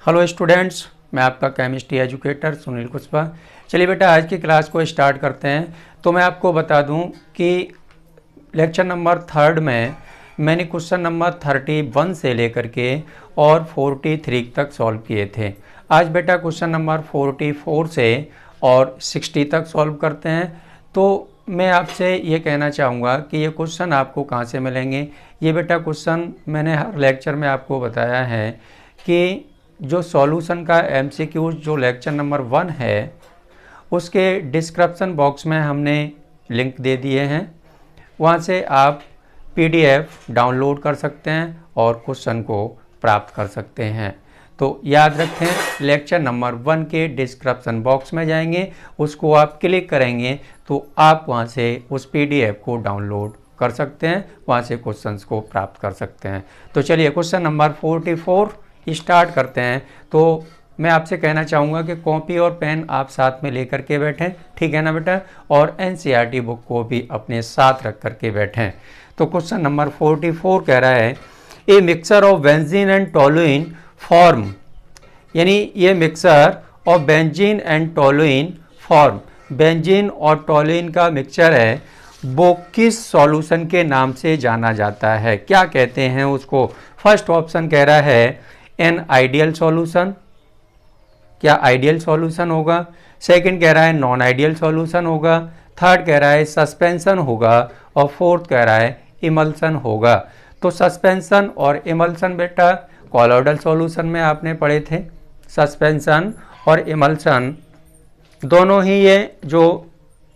Hello students, मैं आपका chemistry educator Sunil Kushwaha. चलिए बेटा, आज की क्लास को स्टार्ट करते हैं। तो मैं आपको बता दूं कि लेक्चर नंबर 3 में मैंने क्वेश्चन नंबर 31 से लेकर के और 43 तक सॉल्व किए थे। आज बेटा क्वेश्चन नंबर 44 से और 60 तक सॉल्व करते हैं। तो मैं आपसे ये कहना चाहूँगा कि ये क्वेश्चन आपको कहाँ से मिलेंगे। ये बेटा क्वेश्चन मैंने हर लेक्चर में आपको बताया है कि जो सॉल्यूशन का एमसीक्यूज जो लेक्चर नंबर 1 है उसके डिस्क्रिप्शन बॉक्स में हमने लिंक दे दिए हैं। वहाँ से आप पीडीएफ डाउनलोड कर सकते हैं और क्वेश्चन को प्राप्त कर सकते हैं। तो याद रखें, लेक्चर नंबर 1 के डिस्क्रिप्शन बॉक्स में जाएंगे, उसको आप क्लिक करेंगे तो आप वहाँ से उस पीडीएफ को डाउनलोड कर सकते हैं, वहाँ से क्वेश्चंस को प्राप्त कर सकते हैं। तो चलिए क्वेश्चन नंबर 44 स्टार्ट करते हैं। तो मैं आपसे कहना चाहूँगा कि कॉपी और पेन आप साथ में लेकर के बैठें, ठीक है ना बेटा, और एनसीईआरटी बुक को भी अपने साथ रख कर के बैठें। तो क्वेश्चन नंबर 44 कह रहा है a mixer of benzene and toluene form, यानी ये mixer of benzene and toluene form, benzene और टोलुइन का मिक्सचर है, वो किस सॉल्यूशन के नाम से जाना जाता है, क्या कहते हैं उसको। फर्स्ट ऑप्शन कह रहा है एन आइडियल सॉल्यूशन, क्या आइडियल सॉल्यूशन होगा। सेकंड कह रहा है नॉन आइडियल सॉल्यूशन होगा। थर्ड कह रहा है सस्पेंशन होगा। और फोर्थ कह रहा है इमल्सन होगा। तो सस्पेंशन और इमल्सन बेटा कॉलोइडल सॉल्यूशन में आपने पढ़े थे। सस्पेंशन और इमल्सन दोनों ही ये जो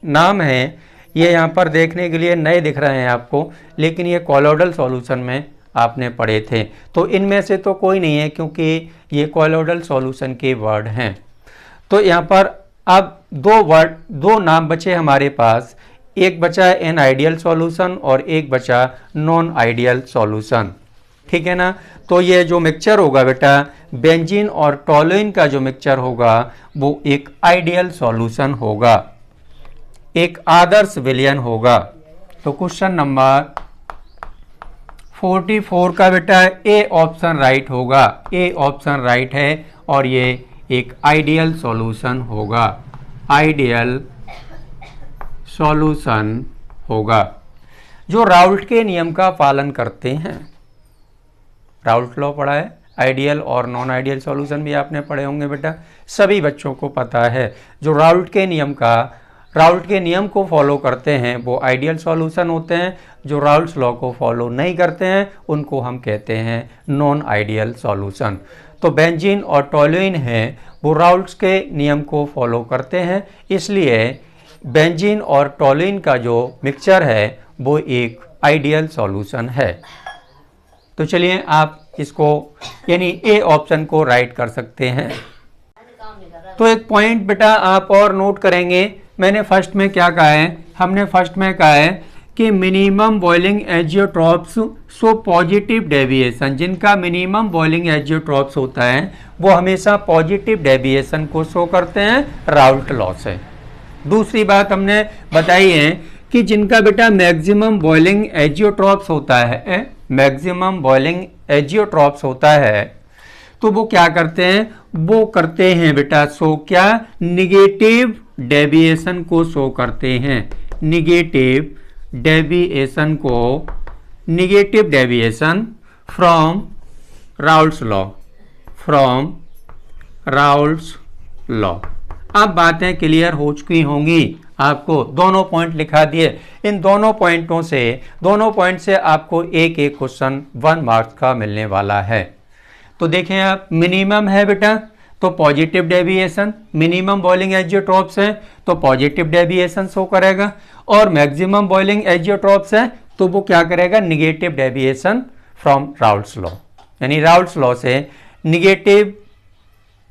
नाम हैं ये यहाँ पर देखने के लिए नए दिख रहे हैं आपको, लेकिन ये कॉलोइडल सॉल्यूशन में आपने पढ़े थे। तो इनमें से तो कोई नहीं है क्योंकि ये कॉलोइडल सॉल्यूशन के वर्ड हैं। तो यहाँ पर अब दो नाम बचे हमारे पास, एक बचा एन आइडियल सॉल्यूशन और एक बचा नॉन आइडियल सॉल्यूशन, ठीक है ना। तो ये जो मिक्सचर होगा बेटा बेंजीन और टोलुइन का जो मिक्सचर होगा वो एक आइडियल सॉल्यूशन होगा, एक आदर्श विलयन होगा। तो क्वेश्चन नंबर 44 का बेटा ए ऑप्शन राइट होगा, ए ऑप्शन राइट है और ये एक आइडियल सॉल्यूशन होगा, आइडियल सॉल्यूशन होगा जो राउल्ट के नियम का पालन करते हैं। राउल्ट लॉ पढ़ा है, आइडियल और नॉन आइडियल सॉल्यूशन भी आपने पढ़े होंगे बेटा, सभी बच्चों को पता है। जो राउल्ट के नियम को फॉलो करते हैं वो आइडियल सॉल्यूशन होते हैं, जो राउल्ट्स लॉ को फॉलो नहीं करते हैं उनको हम कहते हैं नॉन आइडियल सॉल्यूशन। तो बेंजीन और टोलुइन है वो राउल्ट्स के नियम को फॉलो करते हैं, इसलिए बेंजीन और टोलुइन का जो मिक्सचर है वो एक आइडियल सॉल्यूशन है। तो चलिए आप इसको यानी ए ऑप्शन को राइट कर सकते हैं। तो एक पॉइंट बेटा आप और नोट करेंगे, मैंने फर्स्ट में क्या कहा है, हमने फर्स्ट में कहा है कि minimum boiling azeotropes so positive deviation, जिनका मिनिमम बॉइलिंग एजियोट्रॉप्स होता है वो हमेशा पॉजिटिव डेविएशन को शो करते हैं राउल्ट लॉ से। दूसरी बात हमने बताई है कि जिनका बेटा मैक्सिमम बॉइलिंग एजियोट्रॉप्स होता है, मैक्सिमम बॉइलिंग एजियोट्रॉप्स होता है तो वो क्या करते हैं, वो करते हैं बेटा शो क्या, निगेटिव डेविएशन को शो करते हैं, निगेटिव डेविएशन को, negative deviation from Raoult's law, from Raoult's law. अब बातें क्लियर हो चुकी होंगी, आपको दोनों पॉइंट लिखा दिए, इन दोनों पॉइंट से आपको एक एक क्वेश्चन 1 मार्क्स का मिलने वाला है। तो देखें आप, मिनिमम है बेटा तो positive deviation, minimum boiling azeotropes है तो पॉजिटिव डेविएशन शो करेगा, और मैक्सिमम बॉइलिंग एजियोट्रॉप्स है तो वो क्या करेगा, negative deviation from Raoult's law, यानी राउल्ट्स लॉ से निगेटिव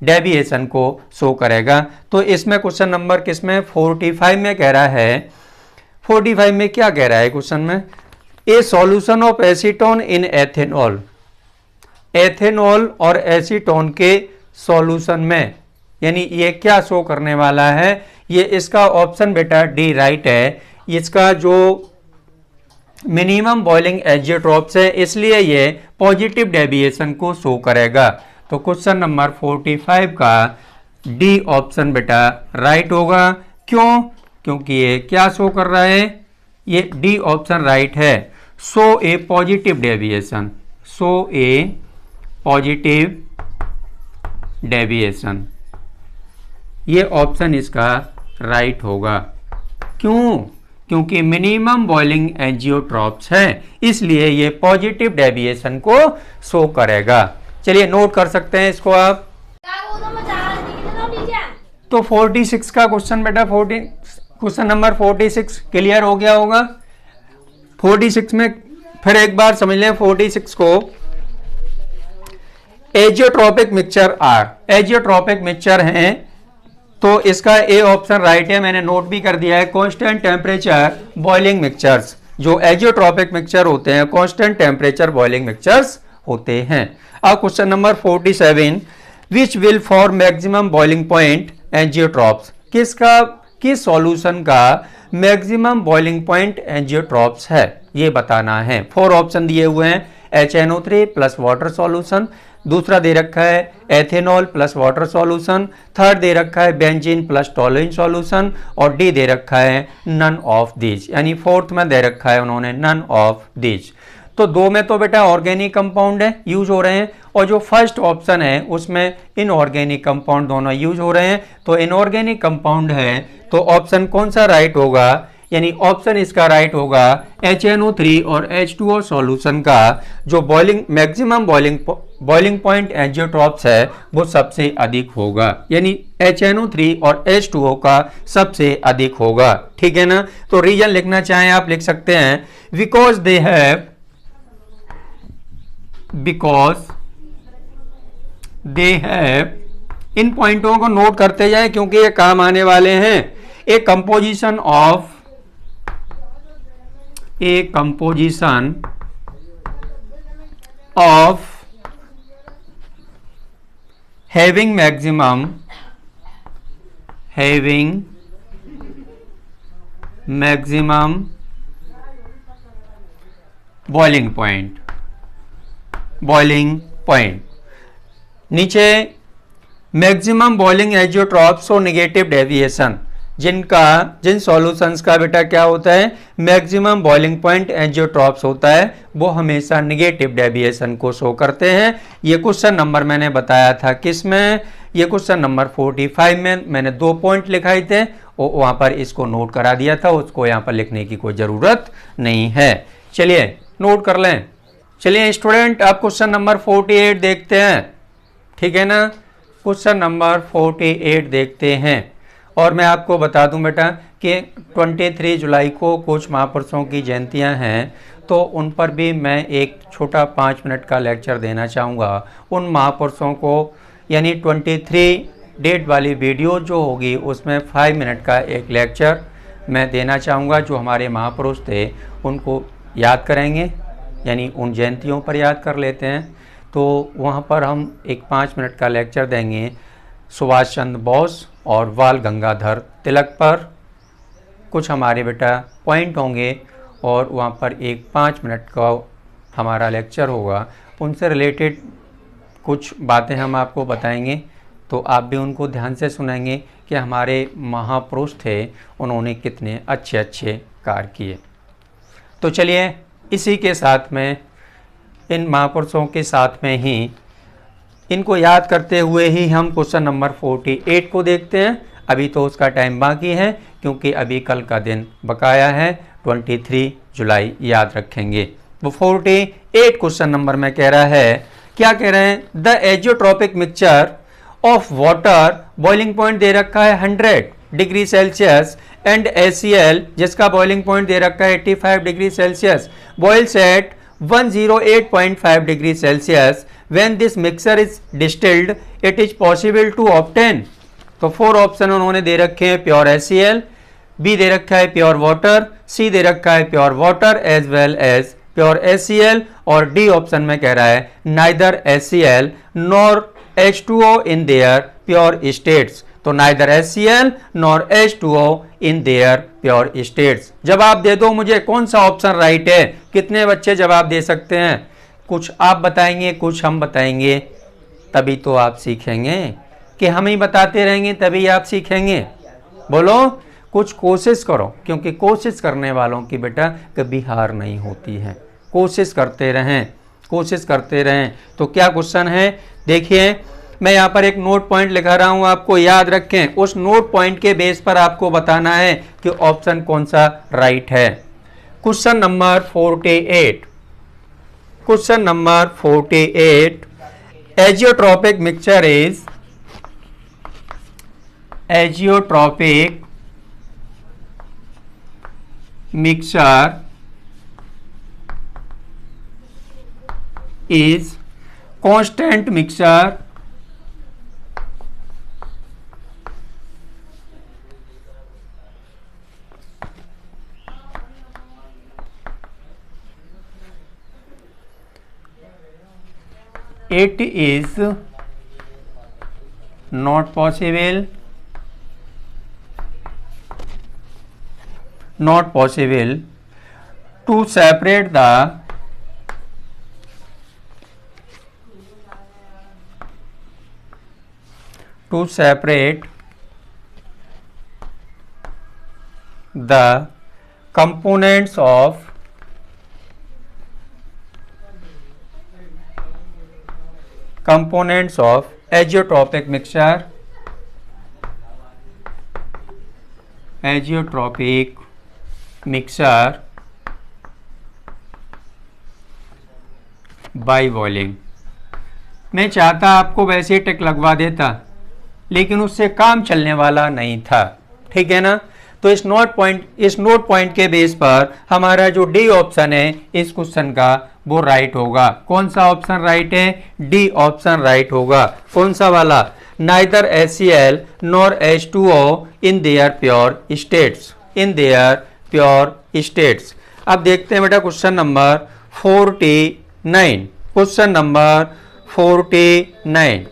डेविएशन को शो करेगा। तो इसमें क्वेश्चन नंबर किसमें 45 में कह रहा है, 45 में क्या कह रहा है क्वेश्चन में, ए solution of acetone in ethanol, ethanol और एसीटोन के सॉल्यूशन में, यानी ये क्या शो करने वाला है, ये इसका ऑप्शन बेटा डी राइट है। इसका जो मिनिमम बॉइलिंग एजियोट्रॉप्स है इसलिए ये पॉजिटिव डेविएशन को शो करेगा। तो क्वेश्चन नंबर 45 का डी ऑप्शन बेटा राइट होगा। क्यों? क्योंकि ये क्या शो कर रहा है, ये डी ऑप्शन राइट है। शो ए पॉजिटिव डेविएशन, शो ए पॉजिटिव डेविएशन, ये ऑप्शन इसका राइट होगा। क्यों? क्योंकि मिनिमम बॉइलिंग एंजियोट्रॉप्स है, इसलिए ये पॉजिटिव डेविएशन को शो करेगा। चलिए नोट कर सकते हैं इसको आप। तो 46 का क्वेश्चन बेटा, क्वेश्चन नंबर 46 क्लियर हो गया होगा। 46 में फिर एक बार समझ लें 46 को। Azeotropic mixture are, azeotropic mixture हैं, तो इसका ए ऑप्शन राइट है, मैंने नोट भी कर दिया है। कांस्टेंट टेम्परेचर बॉइलिंग मिक्सचर्स, जो एजियोट्रॉपिक मिक्सचर होते हैं कांस्टेंट टेम्परेचर बॉइलिंग मिक्सचर्स होते हैं। अब question number 47, which will for maximum boiling point azeotropes, किस सॉल्यूशन का मैक्सिमम बॉइलिंग पॉइंट एंजियोट्रॉप्स है, ये बताना है। 4 ऑप्शन दिए हुए हैं, HNO3 प्लस वाटर सॉल्यूशन, दूसरा दे रखा है ethanol plus water solution, third दे रखा है बेंजीन प्लस टॉलुइन सॉल्यूशन, और डी दे रखा है नन ऑफ दीज, यानी फोर्थ में दे रखा है उन्होंने नन ऑफ दीज। तो दो में तो बेटा ऑर्गेनिक कंपाउंड है यूज हो रहे हैं, और जो फर्स्ट ऑप्शन है उसमें इनऑर्गेनिक कंपाउंड दोनों यूज हो रहे हैं। तो इनऑर्गेनिक कंपाउंड है, तो ऑप्शन कौन सा राइट होगा, यानी ऑप्शन इसका राइट होगा HNO3 और H2O सॉल्यूशन का जो मैक्सिमम बॉइलिंग पॉइंट एंजियोट्रॉप्स है वो सबसे अधिक होगा, यानी HNO3 और H2O का सबसे अधिक होगा। ठीक है ना। तो रीजन लिखना चाहें आप लिख सकते हैं, बिकॉज दे हैव, इन पॉइंटों को नोट करते जाए क्योंकि ये काम आने वाले हैं। A composition of having maximum boiling point नीचे मैक्सिमम बॉइलिंग एजियोट्रॉप्स और नेगेटिव डेविएशन, जिन सॉल्यूशंस का बेटा क्या होता है मैक्सिमम बॉइलिंग पॉइंट एंजियोट्रॉप्स होता है, वो हमेशा नेगेटिव डेविएशन को शो करते हैं। ये क्वेश्चन नंबर मैंने बताया था किस में, ये क्वेश्चन नंबर 45 में मैंने 2 पॉइंट लिखाए थे और वहां पर इसको नोट करा दिया था, उसको यहाँ पर लिखने की कोई जरूरत नहीं है। चलिए नोट कर लें। चलिए स्टूडेंट अब क्वेश्चन नंबर 48 देखते हैं। ठीक है ना, क्वेश्चन नंबर 48 देखते हैं। और मैं आपको बता दूं बेटा कि 23 जुलाई को कुछ महापुरुषों की जयंतियां हैं, तो उन पर भी मैं एक छोटा 5 मिनट का लेक्चर देना चाहूँगा। उन महापुरुषों को यानी 23 डेट वाली वीडियो जो होगी उसमें 5 मिनट का एक लेक्चर मैं देना चाहूँगा। जो हमारे महापुरुष थे उनको याद करेंगे, यानी उन जयंतियों पर याद कर लेते हैं। तो वहाँ पर हम एक 5 मिनट का लेक्चर देंगे सुभाष चंद्र बोस और बाल गंगाधर तिलक पर। कुछ हमारे बेटा पॉइंट होंगे और वहाँ पर एक 5 मिनट का हमारा लेक्चर होगा, उनसे रिलेटेड कुछ बातें हम आपको बताएंगे। तो आप भी उनको ध्यान से सुनेंगे कि हमारे महापुरुष थे, उन्होंने कितने अच्छे अच्छे कार्य किए। तो चलिए इसी के साथ में, इन महापुरुषों के साथ में ही, इनको याद करते हुए ही हम क्वेश्चन नंबर 48 को देखते हैं। अभी तो उसका टाइम बाकी है क्योंकि अभी कल का दिन बकाया है, 23 जुलाई याद रखेंगे। वो 48 क्वेश्चन नंबर में कह रहा है, क्या कह रहे हैं, the azeotropic mixture of water boiling point दे रखा है 100 डिग्री सेल्सियस एंड HCl जिसका बॉइलिंग पॉइंट दे रखा है 85 degree Celsius boils at 108.5 degree Celsius when this mixture is distilled it is possible to obtain। तो 4 ऑप्शन उन्होंने दे रखे हैं, प्योर HCl, बी दे रखा है प्योर वाटर, सी दे रखा है pure water as well as pure HCl, और डी ऑप्शन में कह रहा है neither HCl nor H2O in their pure states. तो neither HCl nor H2O in their pure states. जवाब दे दो मुझे, कौन सा ऑप्शन राइट है। कितने बच्चे जवाब दे सकते हैं? कुछ आप बताएंगे, कुछ हम बताएंगे, तभी तो आप सीखेंगे, कि हम ही बताते रहेंगे तभी आप सीखेंगे? बोलो, कुछ कोशिश करो, क्योंकि कोशिश करने वालों की बेटा कभी हार नहीं होती है। कोशिश करते रहें, कोशिश करते रहें। तो क्या क्वेश्चन है देखिए, मैं यहाँ पर एक नोट पॉइंट लिखा रहा हूँ, आपको याद रखें। उस नोट पॉइंट के बेस पर आपको बताना है कि ऑप्शन कौन सा राइट है। Question number 48, question number 48, azeotropic mixture is, azeotropic mixture is constant mixture it is not possible to separate the the components of azeotropic mixture, azeotropic mixture by boiling। मैं चाहता आपको वैसे टिक लगवा देता, लेकिन उससे काम चलने वाला नहीं था, ठीक है ना। तो इस नोट पॉइंट के बेस पर हमारा जो डी ऑप्शन है इस क्वेश्चन का वो राइट होगा। कौन सा ऑप्शन राइट है? डी ऑप्शन राइट होगा। कौन सा वाला? Neither HCl nor H2O in their pure states, in their pure states. अब देखते हैं बेटा question number 49, question number 49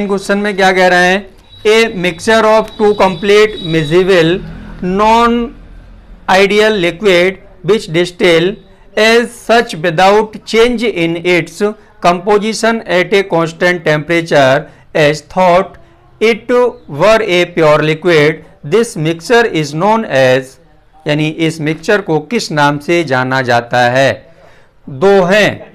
question में क्या कह रहे हैं? A mixture of two complete miscible non ideal liquid which distil as such without change in its composition at a constant temperature as thought it were a pure liquid, this mixture is known as, यानी इस mixture को किस नाम से जाना जाता है? दो हैं,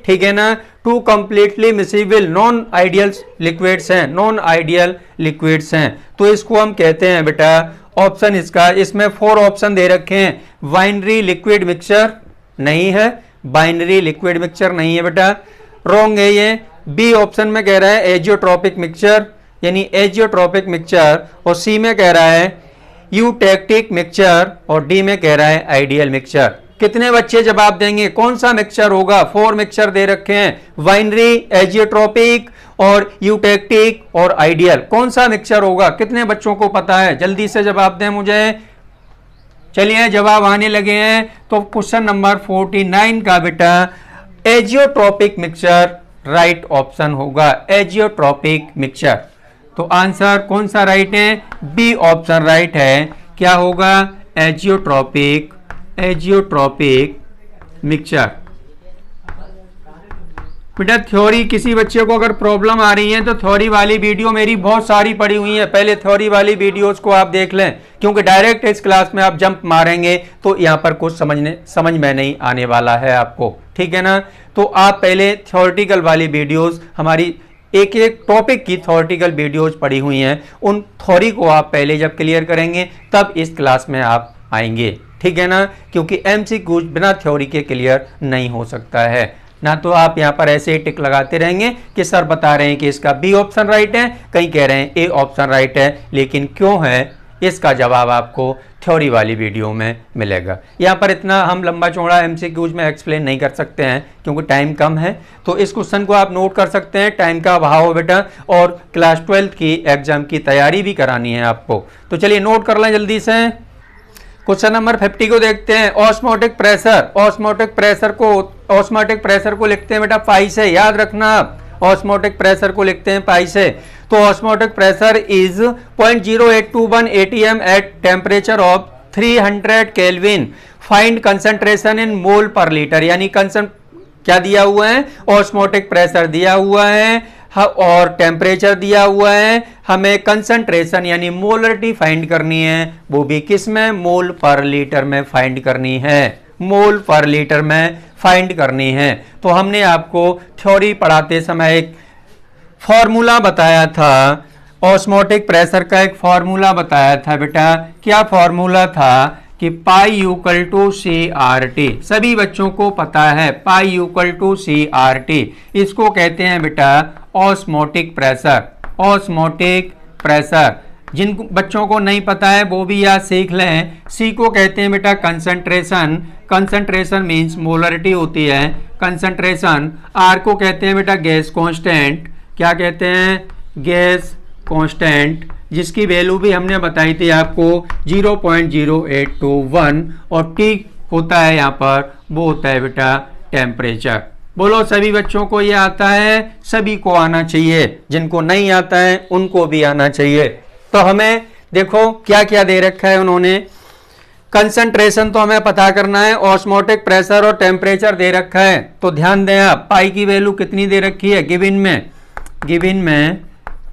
ठीक है ना। Two completely miscible non ideal liquids हैं, नॉन आइडियल लिक्विड्स हैं, तो इसको हम कहते हैं बेटा, ऑप्शन इसका, इसमें 4 ऑप्शन दे रखे हैं। बाइनरी लिक्विड मिक्सचर नहीं है, बाइनरी लिक्विड मिक्सचर नहीं है बेटा, रॉन्ग है ये। बी ऑप्शन में कह रहा है एजियोट्रॉपिक मिक्सचर, यानी एजियोट्रॉपिक मिक्सचर, और सी में कह रहा है यूटेक्टिक मिक्सचर, और डी में कह रहा है आइडियल मिक्सचर। कितने बच्चे जवाब देंगे? कौन सा मिक्सचर होगा? 4 मिक्सचर दे रखे हैं, बाइनरी, एजियोट्रॉपिक और यूटेक्टिक और आइडियल। कौन सा मिक्सचर होगा? कितने बच्चों को पता है? जल्दी से जवाब दें मुझे। चलिए जवाब आने लगे हैं। तो क्वेश्चन नंबर 49 का बेटा एजियोट्रॉपिक मिक्सचर राइट ऑप्शन होगा, एजियोट्रॉपिक मिक्सचर। तो आंसर कौन सा राइट है? बी ऑप्शन राइट है। क्या होगा? Azeotropic mixture. बेटा थ्योरी, किसी बच्चे को अगर प्रॉब्लम आ रही है तो थ्योरी वाली वीडियो मेरी बहुत सारी पड़ी हुई है, पहले थ्योरी वाली वीडियोस को आप देख लें, क्योंकि डायरेक्ट इस क्लास में आप जंप मारेंगे तो यहाँ पर कुछ समझ में नहीं आने वाला है आपको, ठीक है ना। तो आप पहले थ्योरेटिकल वाली वीडियोस, हमारी एक एक टॉपिक की थ्योरेटिकल वीडियोस पड़ी हुई हैं, उन थ्योरी को आप पहले जब क्लियर करेंगे तब इस क्लास में आप आएंगे, ठीक है ना। क्योंकि MCQ बिना थ्योरी के क्लियर नहीं हो सकता है ना। तो आप यहाँ पर ऐसे ही टिक लगाते रहेंगे कि सर बता रहे हैं कि इसका बी ऑप्शन राइट है, कहीं कह रहे हैं ए ऑप्शन राइट है, लेकिन क्यों है इसका जवाब आपको थ्योरी वाली वीडियो में मिलेगा। यहाँ पर इतना हम लंबा चौड़ा MCQs में एक्सप्लेन नहीं कर सकते हैं क्योंकि टाइम कम है। तो इस क्वेश्चन को आप नोट कर सकते हैं, टाइम का अभाव हो बेटा, और क्लास 12 की एग्जाम की तैयारी भी करानी है आपको। तो चलिए नोट कर लें जल्दी से। क्वेश्चन नंबर 50 को देखते हैं। ऑस्मोटिक प्रेशर को लिखते हैं बेटा पाई से, याद रखना आप, ऑस्मोटिक प्रेशर को लिखते हैं पाई से। तो osmotic pressure is 0.0821 atm at temperature of 300 kelvin. Find concentration in mole per litre, यानी क्या दिया हुआ है, ऑस्मोटिक प्रेशर दिया हुआ है और टेम्परेचर दिया हुआ है। हमें कंसंट्रेशन यानी मोलरिटी फाइंड करनी है, वो भी किस में, मोल पर लीटर में फाइंड करनी है, मोल पर लीटर में फाइंड करनी है। तो हमने आपको थ्योरी पढ़ाते समय एक फॉर्मूला बताया था, ऑस्मोटिक प्रेशर का एक फॉर्मूला बताया था बेटा। क्या फॉर्मूला था कि pi equal to C R T, सभी बच्चों को पता है pi equal to C R T. इसको कहते हैं बेटा ऑस्मोटिक प्रेशर, ऑस्मोटिक प्रेशर। जिन बच्चों को नहीं पता है वो भी याद सीख लें। सी को कहते हैं बेटा कंसंट्रेशन, कंसंट्रेशन मींस मोलरिटी होती है कंसंट्रेशन। आर को कहते हैं बेटा गैस कांस्टेंट, क्या कहते हैं, गैस कांस्टेंट, जिसकी वैल्यू भी हमने बताई थी आपको 0.0821 और टी होता है यहाँ पर, वो होता है बेटा टेम्परेचर। बोलो सभी बच्चों को ये आता है, सभी को आना चाहिए, जिनको नहीं आता है उनको भी आना चाहिए। तो हमें देखो क्या क्या दे रखा है उन्होंने, कंसंट्रेशन तो हमें पता करना है, ऑस्मोटिक प्रेशर और टेम्परेचर दे रखा है। तो ध्यान दें आप, पाई की वैल्यू कितनी दे रखी है गिवन में, गिवन में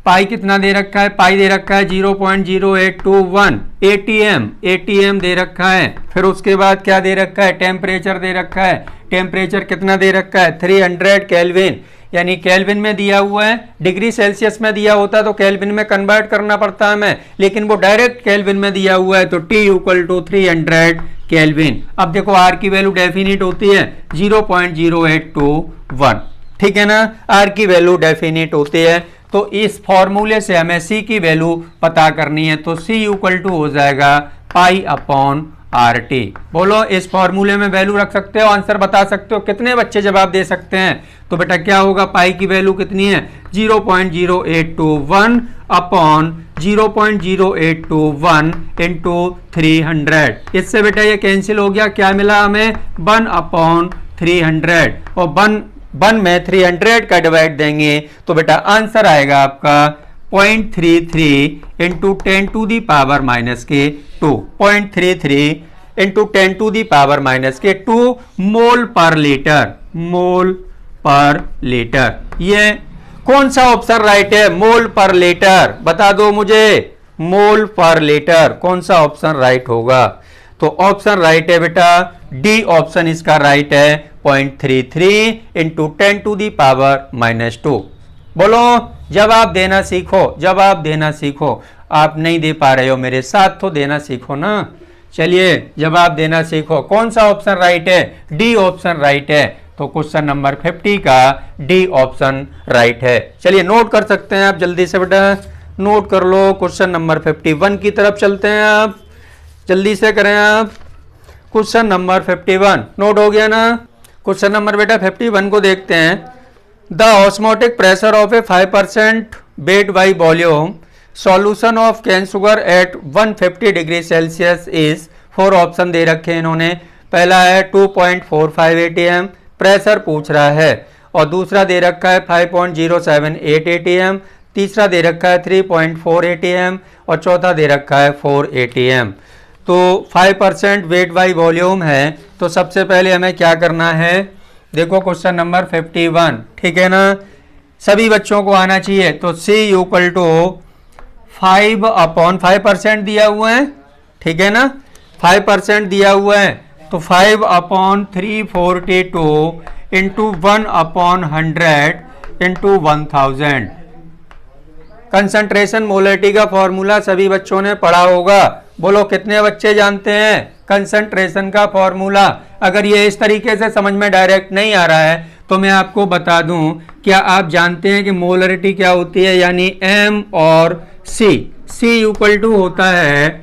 पाई कितना दे रखा है, पाई दे रखा है 0.0821 ATM, ATM दे रखा है। फिर उसके बाद क्या दे रखा है, टेम्परेचर दे रखा है, टेम्परेचर कितना दे रखा है 300 केल्विन, यानी केल्विन में दिया हुआ है, डिग्री सेल्सियस में दिया होता तो केल्विन में कन्वर्ट करना पड़ता है हमें, लेकिन वो डायरेक्ट केल्विन में दिया हुआ है तो T इक्वल टू 300 केल्विन। अब देखो आर की वैल्यू डेफिनिट होती है 0.0821, ठीक है ना, आर की वैल्यू डेफिनिट होती है। तो इस फॉर्मूले से हमें सी की वैल्यू पता करनी है, तो सी इक्वल टू हो जाएगा पाई अपॉन आर टी। बोलो इस फॉर्मूले में वैल्यू रख सकते हो, आंसर बता सकते हो, कितने बच्चे जवाब दे सकते हैं। तो बेटा क्या होगा, पाई की वैल्यू कितनी है 0.0821 अपॉन 0.0821 इंटू 300। इससे बेटा ये कैंसिल हो गया, क्या मिला हमें 1 अपॉन 300 और 1 में 300 का डिवाइड देंगे तो बेटा आंसर आएगा आपका 0.33 into 10 to the power minus के 2, 0.33 into 10 to the power minus के 2 मोल पर लीटर, मोल पर लीटर। ये कौन सा ऑप्शन राइट है, मोल पर लीटर, बता दो मुझे, मोल पर लीटर कौन सा ऑप्शन राइट होगा। तो ऑप्शन राइट है बेटा डी ऑप्शन इसका राइट है 0.33 into 10 to the power minus 2। बोलो जवाब देना सीखो, जवाब देना सीखो। आप नहीं दे पा रहे हो मेरे साथ तो देना सीखो ना। चलिए जवाब देना सीखो, कौन सा ऑप्शन राइट है, डी ऑप्शन राइट है। तो क्वेश्चन नंबर 50 का डी ऑप्शन राइट है। चलिए नोट कर सकते हैं आप जल्दी से बेटा, नोट कर लो। क्वेश्चन नंबर 51 की तरफ चलते हैं, आप जल्दी से करें आप। क्वेश्चन नंबर 51 नोट हो गया ना। क्वेश्चन नंबर बेटा 51 को देखते हैं। The osmotic pressure of a 5% weight by volume solution of cane sugar at 150 degree Celsius is, 4 option दे रखे हैं इन्होंने। पहला है 2.45 ATM, प्रेशर पूछ रहा है, और दूसरा दे रखा है 5.078 ATM, तीसरा दे रखा है 3.4 ATM और चौथा दे रखा है 4 ATM। तो 5% वेट बाई वॉल्यूम है, तो सबसे पहले हमें क्या करना है, देखो क्वेश्चन नंबर 51, ठीक है ना, सभी बच्चों को आना चाहिए। तो C इक्वल टू 5 अपॉन 5% दिया हुआ है, ठीक है ना, 5% दिया हुआ है, तो 5 upon 342 into 1 upon 100 into 1000। Concentration molarity का फॉर्मूला सभी बच्चों ने पढ़ा होगा। बोलो कितने बच्चे जानते हैं कंसंट्रेशन का फॉर्मूला। अगर ये इस तरीके से समझ में डायरेक्ट नहीं आ रहा है तो मैं आपको बता दूं, क्या आप जानते हैं कि मोलरिटी क्या होती है, यानी M और C। C इक्वल टू होता है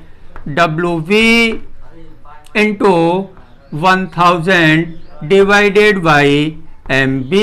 WV into 1000 divided by MB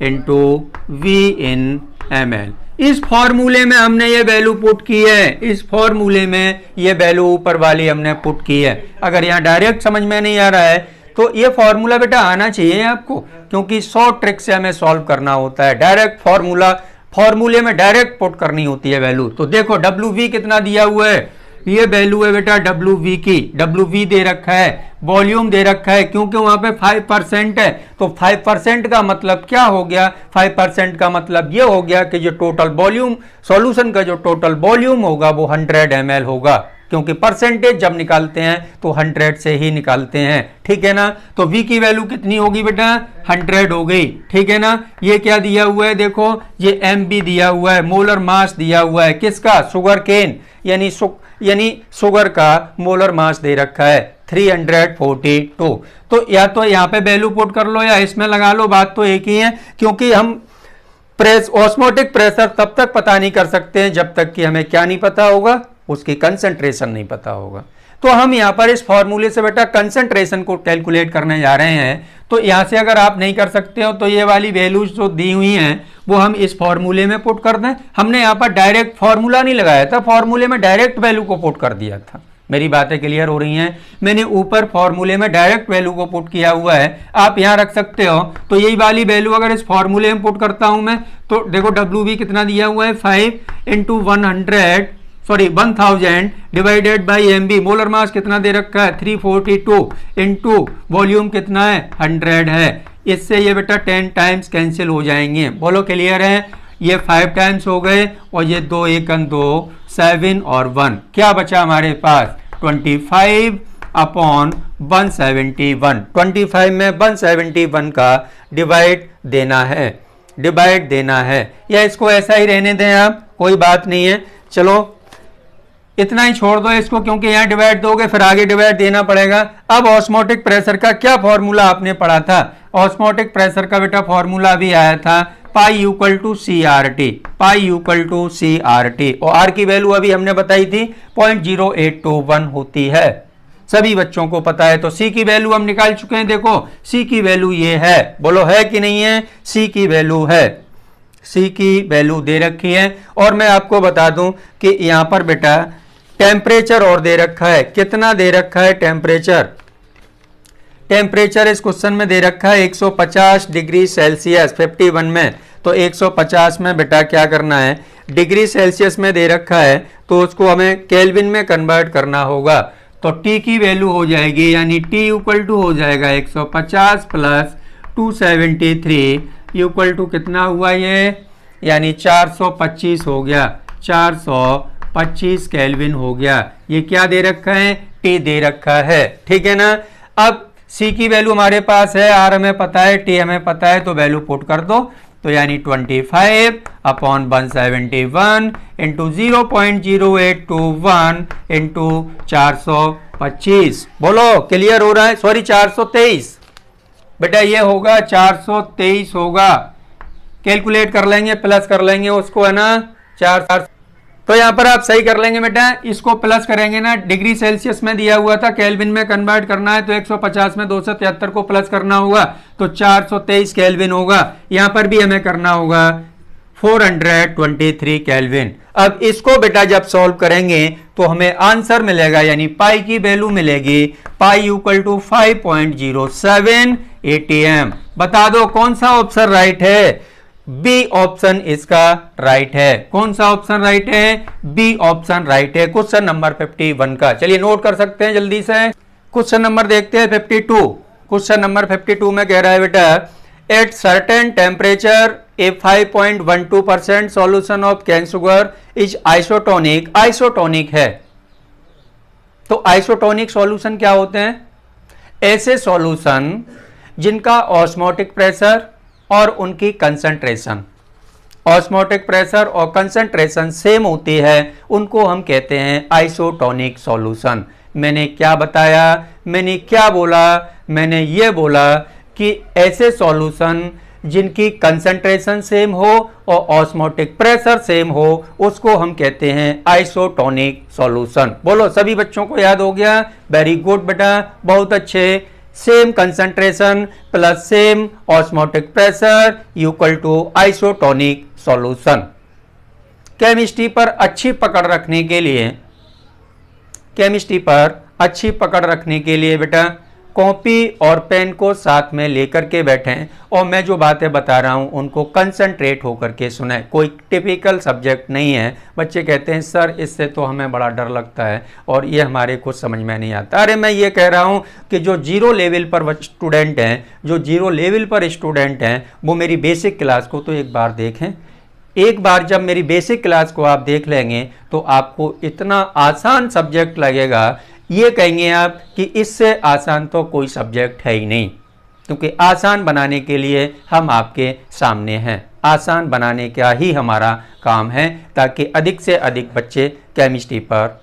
into V in ml। इस फॉर्मूले में हमने ये वैल्यू पुट की है, इस फॉर्मूले में ये वैल्यू ऊपर वाली हमने पुट की है। अगर यहाँ डायरेक्ट समझ में नहीं आ रहा है तो ये फॉर्मूला बेटा आना चाहिए आपको, क्योंकि शॉर्ट ट्रिक से हमें सॉल्व करना होता है। डायरेक्ट फॉर्मूला, फॉर्मूले में डायरेक्ट पुट करनी होती है वैल्यू। तो देखो WV कितना दिया हुआ है ये वैल्यू है बेटा डब्ल्यू वी की, डब्ल्यू वी दे रखा है, वॉल्यूम दे रखा है, क्योंकि वहां पे 5% है, तो 5% का मतलब क्या हो गया, 5% का मतलब ये हो गया कि जो टोटल वॉल्यूम, सॉल्यूशन का जो टोटल वॉल्यूम होगा वो 100 ml होगा, क्योंकि परसेंटेज जब निकालते हैं तो 100 से ही निकालते हैं, ठीक है ना। तो V की वैल्यू कितनी होगी बेटा, 100 हो गई, ठीक है ना। ये क्या दिया हुआ है, देखो ये MB दिया हुआ है, मोलर मास दिया हुआ है, किसका, शुगर केन यानी शुगर का मोलर मास दे रखा है 342। तो या तो यहाँ पे वैल्यू पुट कर लो या इसमें लगा लो, बात तो एक ही है, क्योंकि हम ऑस्मोटिक प्रेशर तब तक पता नहीं कर सकते हैं जब तक कि हमें क्या नहीं पता होगा, उसकी कंसंट्रेशन नहीं पता होगा। तो हम यहां पर इस फॉर्मूले से बेटा कंसंट्रेशन को कैलकुलेट करने जा रहे हैं। तो यहां से अगर आप नहीं कर सकते हो तो ये वाली वैल्यूज जो दी हुई हैं वो हम इस फॉर्मूले में पुट कर दें। हमने यहां पर डायरेक्ट फॉर्मूला नहीं लगाया था, फॉर्मूले में डायरेक्ट वैल्यू को पुट कर दिया था। मेरी बातें क्लियर हो रही हैं, मैंने ऊपर फॉर्मूले में डायरेक्ट वैल्यू को पुट किया हुआ है, आप यहां रख सकते हो। तो यही वाली वैल्यू अगर इस फॉर्मूले में पुट करता हूं मैं, तो देखो डब्ल्यू वी कितना दिया हुआ है, 5 × 1000 divided by MB, molar mass कितना दे रखा है 342 इंटू वॉल्यूम कितना है 100 है। इससे ये बेटा 10 टाइम्स कैंसिल हो जाएंगे, बोलो क्लियर है। ये 5 टाइम्स हो गए और ये 2 1 2 7 और 1, क्या बचा हमारे पास 25/171। 25 में 171 का डिवाइड देना है, या इसको ऐसा ही रहने दें आप, कोई बात नहीं है, चलो इतना ही छोड़ दो इसको, क्योंकि यहां डिवाइड दोगे फिर आगे डिवाइड देना पड़ेगा। अब ऑस्मोटिक प्रेशर का क्या फॉर्मूला आपने पढ़ा था, ऑस्मोटिक प्रेशर का बेटा फॉर्मूला भी आया था पाई = CRT, और आर की वैल्यू अभी हमने बताई थी 0.0821 होती है, सभी बच्चों को पता है। तो सी की वैल्यू हम निकाल चुके हैं, देखो सी की वैल्यू ये है, बोलो है कि नहीं है, सी की वैल्यू है, सी की वैल्यू दे रखी है। और मैं आपको बता दूं कि यहां पर बेटा टेम्परेचर और दे रखा है, कितना दे रखा है टेम्परेचर इस क्वेश्चन में दे रखा है 150 डिग्री सेल्सियस 51 में। तो 150 में बेटा क्या करना है, डिग्री सेल्सियस में दे रखा है तो उसको हमें केल्विन में कन्वर्ट करना होगा। तो T की वैल्यू हो जाएगी, यानी T = हो जाएगा 150 + 273 = कितना हुआ ये, यानी 425 हो गया, 425 केल्विन हो गया। ये क्या दे रखा है, T दे रखा है, ठीक है ना। अब C की वैल्यू हमारे पास है, R हमें पता है, T हमें पता है, तो वैल्यू पुट कर दो। तो यानी 25/171 इंटू 0.0821 इंटू 425, बोलो क्लियर हो रहा है, सॉरी 423 बेटा, ये होगा 423 होगा, कैलकुलेट कर लेंगे, प्लस कर लेंगे उसको, है ना 4। तो यहां पर आप सही कर लेंगे बेटा, इसको प्लस करेंगे ना, डिग्री सेल्सियस में दिया हुआ था, केल्विन में कन्वर्ट करना है तो 150 में 273 को प्लस करना होगा, तो 423 केल्विन होगा। यहां पर भी हमें करना होगा 423 केल्विन। अब इसको बेटा जब सॉल्व करेंगे तो हमें आंसर मिलेगा, यानी पाई की वैल्यू मिलेगी, पाई = 5.07 ATM। बता दो कौन सा ऑप्शन राइट है, बी ऑप्शन इसका राइट है। कौन सा ऑप्शन राइट है, बी ऑप्शन राइट है, क्वेश्चन नंबर 51 का। चलिए नोट कर सकते हैं जल्दी से। क्वेश्चन नंबर देखते हैं 52। क्वेश्चन नंबर 52 में कह रहा है बेटा, at certain temperature A 5.12% solution of cane sugar is isotonic. Isotonic है तो आइसोटोनिक सॉल्यूशन क्या होते हैं, ऐसे सॉल्यूशन जिनका ऑस्मोटिक प्रेशर और उनकी कंसंट्रेशन, ऑस्मोटिक प्रेशर और कंसंट्रेशन सेम होती है, उनको हम कहते हैं आइसोटोनिक सॉल्यूशन। मैंने क्या बताया, मैंने क्या बोला, मैंने ये बोला कि ऐसे सॉल्यूशन जिनकी कंसंट्रेशन सेम हो और ऑस्मोटिक प्रेशर सेम हो, उसको हम कहते हैं आइसोटोनिक सॉल्यूशन। बोलो सभी बच्चों को याद हो गया, वेरी गुड बेटा, बहुत अच्छे। Same concentration plus same osmotic pressure = isotonic solution. Chemistry पर अच्छी पकड़ रखने के लिए, केमिस्ट्री पर अच्छी पकड़ रखने के लिए बेटा कॉपी और पेन को साथ में लेकर के बैठें और मैं जो बातें बता रहा हूं उनको कंसंट्रेट होकर के सुने। कोई टिपिकल सब्जेक्ट नहीं है। बच्चे कहते हैं सर इससे तो हमें बड़ा डर लगता है और ये हमारे को समझ में नहीं आता। अरे मैं ये कह रहा हूं कि जो जीरो लेवल पर स्टूडेंट हैं, जो जीरो लेवल पर स्टूडेंट हैं, वो मेरी बेसिक क्लास को तो एक बार देखें। एक बार जब मेरी बेसिक क्लास को आप देख लेंगे तो आपको इतना आसान सब्जेक्ट लगेगा, ये कहेंगे आप कि इससे आसान तो कोई सब्जेक्ट है ही नहीं। क्योंकि आसान बनाने के लिए हम आपके सामने हैं, आसान बनाने का ही हमारा काम है ताकि अधिक से अधिक बच्चे केमिस्ट्री पर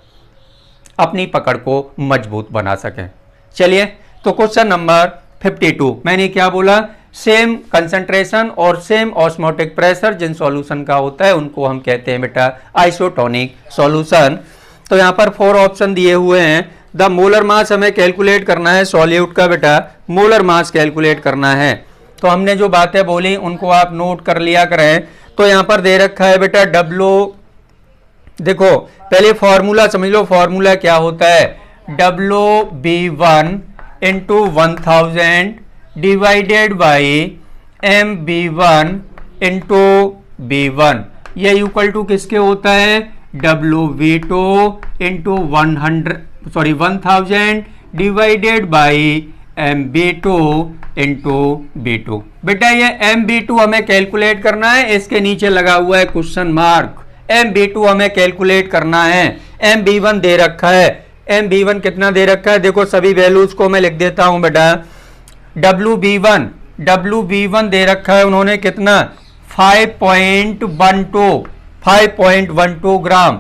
अपनी पकड़ को मजबूत बना सकें। चलिए तो क्वेश्चन नंबर 52 मैंने क्या बोला, सेम कंसंट्रेशन और सेम ऑस्मोटिक प्रेशर जिन सॉल्यूशन का होता है उनको हम कहते हैं बेटा आइसोटोनिक सॉल्यूशन। तो यहाँ पर 4 ऑप्शन दिए हुए हैं। द मोलर मास हमें कैलकुलेट करना है सॉल्यूट का, बेटा मोलर मास कैलकुलेट करना है। तो हमने जो बातें बोली उनको आप नोट कर लिया करें। तो यहाँ पर दे रखा है बेटा डब्ल्यू, देखो पहले फॉर्मूला समझ लो, फॉर्मूला क्या होता है, WB1 into 1000 divided by MB1 into B1, ये इक्वल टू किसके होता है, WB2 into 1000 divided by MB2 into B2। बेटा ये MB2 हमें कैलकुलेट करना है, इसके नीचे लगा हुआ है क्वेश्चन मार्क। MB2 हमें कैलकुलेट करना है। MB1 दे रखा है, MB1 कितना दे रखा है, देखो सभी वैल्यूज को मैं लिख देता हूं बेटा। WB1 दे रखा है उन्होंने कितना, 5.12 ग्राम,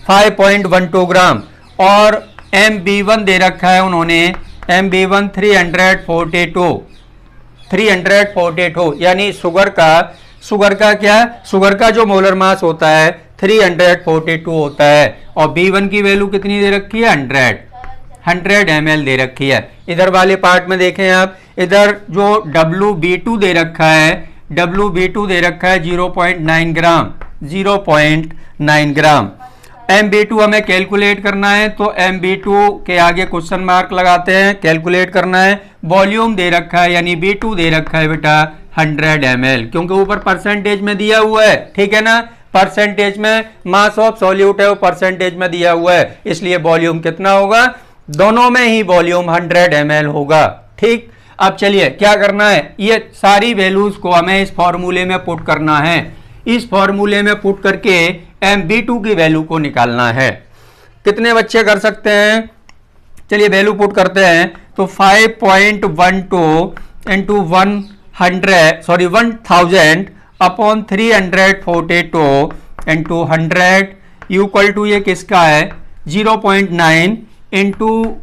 5.12 ग्राम। और MB1 दे रखा है उन्होंने, MB1 342 यानी शुगर का क्या, शुगर का जो मोलर मास होता है 342 होता है। और B1 की वैल्यू कितनी दे रखी है, 100 ml दे रखी है। इधर वाले पार्ट में देखें आप, इधर जो WB2 दे रखा है, WB2 दे रखा है 0.9 ग्राम, 0.9 ग्राम। MB2 हमें कैलकुलेट करना है, तो MB2 के आगे क्वेश्चन मार्क लगाते हैं, कैलकुलेट करना है। वॉल्यूम दे रखा है यानी B2 दे रखा है बेटा 100 ml, क्योंकि ऊपर परसेंटेज में दिया हुआ है, ठीक है ना, परसेंटेज में मास ऑफ सॉल्यूट है वो परसेंटेज में दिया हुआ है, इसलिए वॉल्यूम कितना होगा, दोनों में ही वॉल्यूम 100 ml होगा। ठीक, अब चलिए क्या करना है, ये सारी वैल्यूज को हमें इस फॉर्मूले में पुट करना है। इस फॉर्मूले में पुट करके MB2 की वैल्यू को निकालना है। कितने बच्चे कर सकते हैं, चलिए वैल्यू पुट करते हैं। तो 5.12 into 1000 upon 342 into 100 equal to ये किसका है, 0.9 इंटू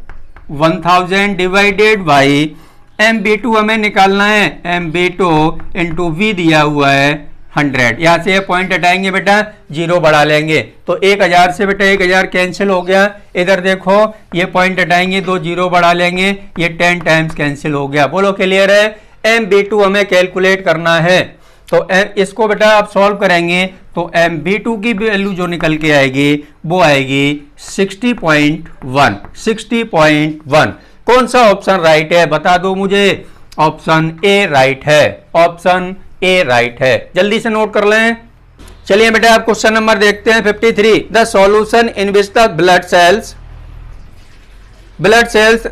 1000 डिवाइडेड बाई MB2 हमें निकालना है, MB2 इंटू V दिया हुआ है 100। यहां से पॉइंट हटाएंगे बेटा, 0 बढ़ा लेंगे, तो 1000 से बेटा 1000 कैंसिल हो गया। इधर देखो ये पॉइंट हटाएंगे, 2 0 बढ़ा लेंगे, ये 10 टाइम्स कैंसिल हो गया। बोलो क्लियर है। MB2 हमें कैलकुलेट करना है, तो इसको बेटा आप सॉल्व करेंगे तो MB2 की वैल्यू जो निकल के आएगी वो आएगी 60.1। कौन सा ऑप्शन राइट है बता दो मुझे, ऑप्शन ए राइट है, ऑप्शन ए राइट है, जल्दी से नोट कर लें। चलिए बेटा आप क्वेश्चन नंबर देखते हैं 53। The solution in which the blood cells